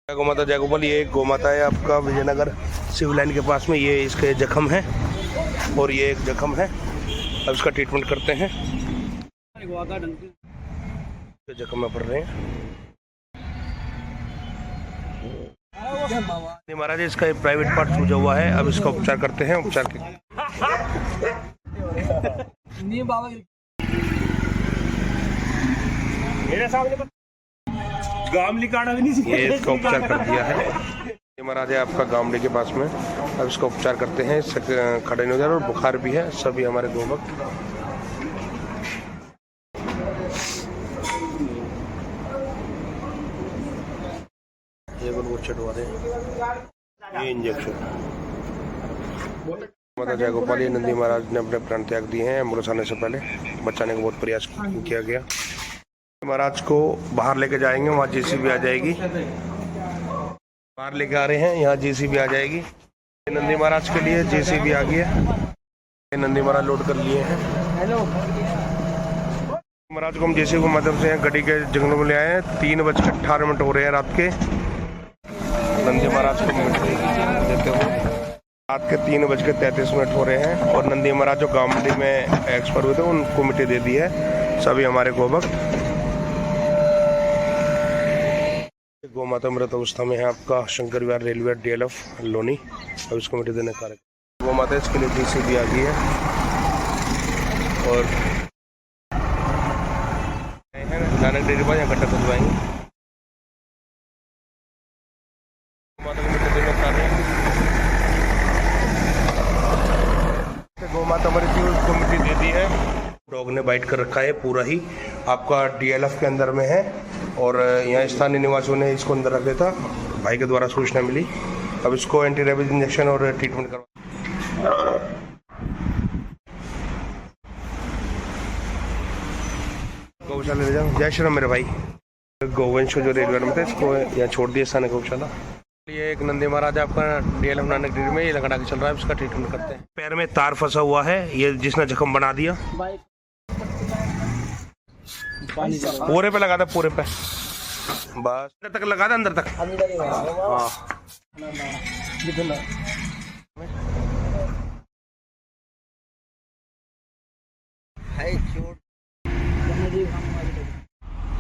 गौ माता जय गोपाल। ये गौ माता है आपका विजयनगर सिविल लाइन के पास में। ये इसके जख्म है और ये एक जख्म है। अब इसका ट्रीटमेंट करते हैं। जख्म में पड़ रहे हैं महाराज। इसका एक प्राइवेट पार्ट सूजा हुआ है। अब इसका उपचार करते हैं। उपचार के मेरे सामने गामली काढ़ा भी नहीं। ये इसका उपचार कर दिया है। ये महाराज है आपका गामड़ी के पास में। अब इसका उपचार करते हैं। इससे खड़े नहीं हो जा रहे और बुखार भी है। सभी हमारे गोभक्त ये चढ़वा दें। ये इंजेक्शन माता जय गोपाल। ये नंदी महाराज ने अपने प्राण त्याग दिए हैं। एम्बुलेंस आने से पहले बचाने का बहुत प्रयास किया गया। महाराज को बाहर लेके जाएंगे। वहाँ जेसीबी आ जाएगी। बाहर लेके आ रहे हैं। यहाँ जेसीबी आ जाएगी। नंदी महाराज के लिए जेसीबी आ गई है। नंदी महाराज लोड कर लिए हैं। महाराज को हम जेसीबी के माध्यम से गड्डी के जंगलों में ले आए हैं। 3:18 हो रहे हैं रात के। नंदी महाराज को देते हुए रात के 3:33 हो रहे हैं। और नंदी महाराज जो गामडी में एक्सपर्ट हुए थे उनको मिट्टी दे दी है सभी हमारे गोभक्त। गौ माता मृत अवस्था में है आपका शंकर विहार रेलवे DLF लोनी। अब इसको मिट्टी देने का गौ माता इसके लिए जेसीबी आ गई है। और नानक डेयरी पर यहाँ गड्ढा खुदवाएंगे। माता को मिट्टी देने का गौ माता मरी थी उसको मिट्टी दे दी है। डॉग ने बाइट कर रखा है पूरा ही आपका DLF के अंदर में है। और यहाँ स्थानीय निवासियों ने इसको अंदर रख दिया था। भाई के द्वारा सूचना मिली। अब इसको एंटी रेबीज इंजेक्शन और ट्रीटमेंट करवा। गौशाला ले जाओ। जय श्री राम मेरे भाई। गौवंश जो रेलवे में थे इसको यहाँ छोड़ दिया स्थानीय गौशाला। ये एक नंदी महाराज आपका DLF नानक डेयरी में ये लगा के चल रहा है। इसका ट्रीटमेंट करते हैं। पैर में तार फंसा हुआ है। ये जिसने जख्म बना दिया पूरे पे लगा था। पूरे पे बस अंदर तक लगा था। अंदर तक हाँ।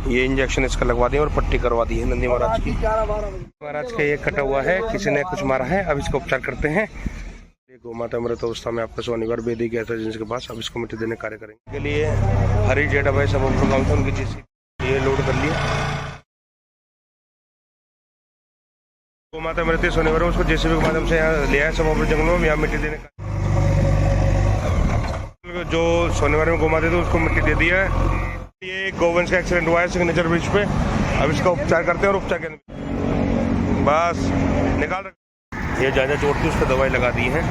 ये इंजेक्शन इसका लगवा दिया और पट्टी करवा दी है नंदी महाराज की। महाराज का ये कटा हुआ है। किसी ने कुछ मारा है। अब इसका उपचार करते हैं। गौ माता मृत अवस्था में आपका शनिवार बेदी गैस एजेंसी के पास। अब इसको मिट्टी देने कार्य करेंगे के लिए हरी जेठा भाई सब गाँव से उनकी जेसीबी ये लोड कर लिए। गौ माता मृत शनिवार उसको जेसीबी के माध्यम से यहाँ ले आए सब जंगलों में। यहाँ मिट्टी देने का जो शनिवार में गौ माता थी उसको मिट्टी दे दिया है। ये गोवंश का एक्सीडेंट हुआ है सिग्नेचर ब्रिज पे। अब इसका उपचार करते हैं। और उपचार के बस निकाल रखे। ये ज्यादा चोट थी उस पर दवाई लगा दी है।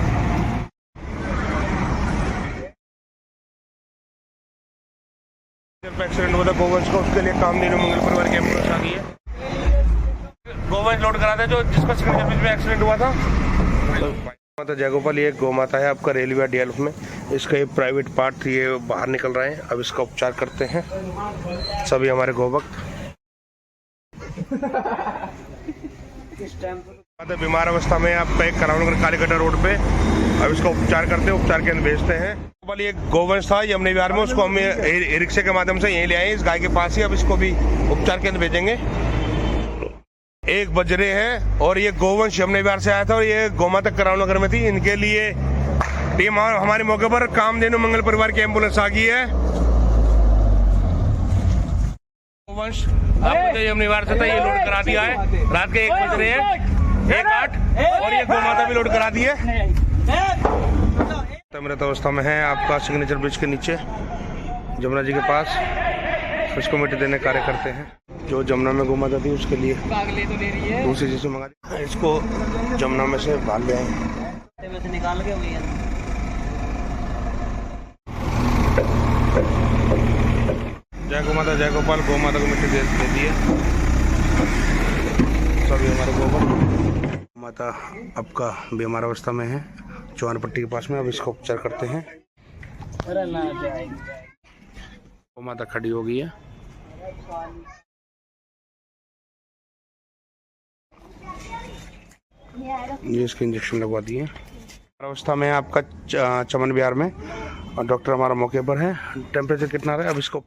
एक्सीडेंट हुआ था गोवंश का। उसके लिए कामधेनु मंगल परिवार की एम्बुलेंस आ गई है। गोवंश लोड करा था जो जिसका सिग्नेचर ब्रिज में एक्सीडेंट हुआ था। माता जय गोपाल। ये गौ माता है आपका रेलवे DLF में। इसका ये प्राइवेट पार्ट ये बाहर निकल रहे हैं। अब इसका उपचार करते हैं सभी हमारे गोभक्त। बीमार अवस्था में आपका एक करावनगर कालीकटा रोड पे। अब इसका उपचार करते हैं। उपचार के अंदर भेजते हैं। ये गोवंश था यमुना विहार में। उसको हम रिक्शे के माध्यम से यहीं ले आए इस गाय के पास ही। अब इसको भी उपचार के अंदर भेजेंगे। 1 बज रहे हैं और ये गोवंश यमुना विहार से आया था और ये गौ माता करावनगर में थी। इनके लिए टीम हमारे मौके पर कामधेनु मंगल परिवार की एम्बुलेंस आ गई है। गोवंश आपको यमुना विहार से था ये लोड करा दिया है। रात के 1 बज रहे हैं 1:08 और ये गौ माता भी लोड करा दी है। मृत अवस्था में है आपका सिग्नेचर ब्रिज के नीचे जमुना जी के पास। उसको मिट्टी देने कार्य करते हैं। जो जमुना में गौ माता थी उसके लिए दूसरी चीज मंगा दी। इसको जमुना में से बाहर ले आए निकाल के। जय गौ माता जय गोपाल। गौ माता को मिट्टी दे दी है सभी हमारे गोपाल। माता आपका बीमार अवस्था में है चौहान पट्टी के पास में। अब इसका उपचार करते हैं। गौ माता खड़ी हो गई है। ये इसके इंजेक्शन लगवा दिए। अवस्था में है आपका चमन विहार में, और डॉक्टर हमारा मौके पर है। टेम्परेचर कितना रहा है अब इसको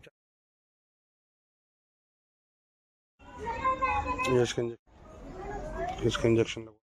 ये इसके इंजेक्शन लगवा